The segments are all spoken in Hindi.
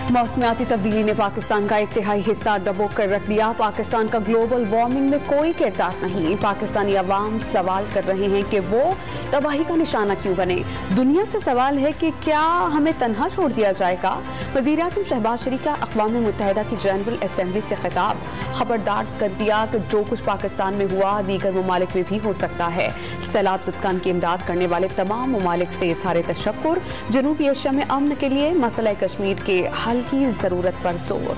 मौसमियाती तब्दीली ने पाकिस्तान का एक तिहाई हिस्सा डबो कर रख दिया। पाकिस्तान का ग्लोबल वार्मिंग में कोई किरदार नहीं। पाकिस्तानी अवाम सवाल कर रहे हैं कि वो तबाही का निशाना क्यों बने। दुनिया से सवाल है कि क्या हमें तन्हा छोड़ दिया जाएगा। वज़ीर-ए-आज़म शहबाज शरीफ का अक़वाम मुत्तहिदा की जनरल असम्बली से खिताब। खबरदार कर दिया कि जो कुछ पाकिस्तान में हुआ दीगर ममालिक में भी हो सकता है। सैलाब ज़दगान की इमदाद करने वाले तमाम ममालिक से इज़हार तशक्कुर। जनूबी एशिया में अमन के लिए मसला कश्मीर के हल की जरूरत पर जोर।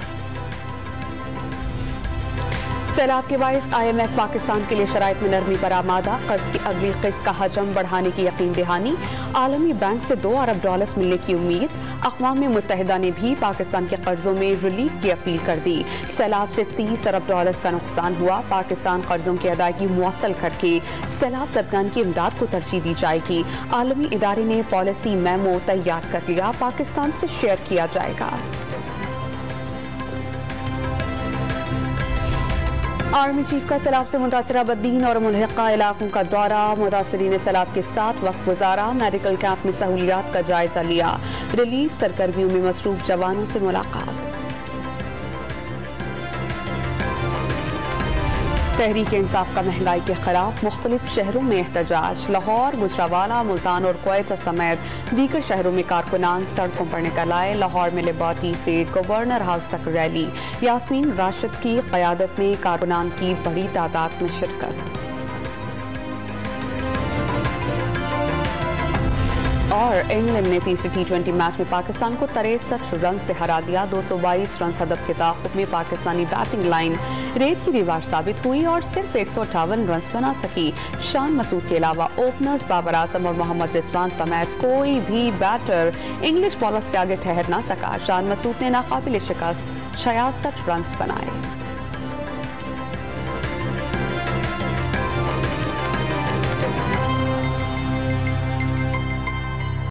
सैलाब के बाइस IMF पाकिस्तान के लिए शराइत में नरमी पर आमादा। कर्ज की अगली किस्त का हजम बढ़ाने की यकीन दहानी। आलमी बैंक से $2 अरब मिलने की उम्मीद। अक़वाम मुत्तहिदा ने भी पाकिस्तान के कर्जों में रिलीफ की अपील कर दी। सैलाब से $30 अरब का नुकसान हुआ। पाकिस्तान कर्जों की अदायगी मुअत्तल करके सैलाब ज़दगान की इमदाद को तरजीह दी जाएगी। आलमी इदारे ने पॉलिसी मेमो तैयार कर लिया, पाकिस्तान से शेयर किया जाएगा। आर्मी चीफ का सैलाब से मुतासरा बद्दीन और मुल्हिका इलाकों का दौरा। मुतासरीन सैलाब के साथ वक्त गुजारा। मेडिकल कैंप में सहूलियात का जायजा लिया। रिलीफ सरगर्मियों में मसरूफ जवानों से मुलाकात। तहरीक इंसाफ का महंगाई के खिलाफ मुख्तलिफ शहरों में एहतजाज। लाहौर, गुजरावाला, मुल्तान और क्वेटा समेत दीगर शहरों में कारकुनान सड़कों पर निकल आए। लाहौर में लिबर्टी से गवर्नर हाउस तक रैली। यास्मीन राशिद की क़यादत में कारकुनान की बड़ी तादाद में शिरकत। और इंग्लैंड ने तीसरे T20 मैच में पाकिस्तान को 63 रन से हरा दिया। 222 रन हदफ के ताक़ुब में पाकिस्तानी बैटिंग लाइन रेत की दीवार साबित हुई और सिर्फ 158 रन बना सकी। शान मसूद के अलावा ओपनर्स बाबर आजम और मोहम्मद रिजवान समेत कोई भी बैटर इंग्लिश बॉलर्स के आगे ठहर ना सका। शान मसूद ने नाकाबिल शिकस्त 66 रन बनाए।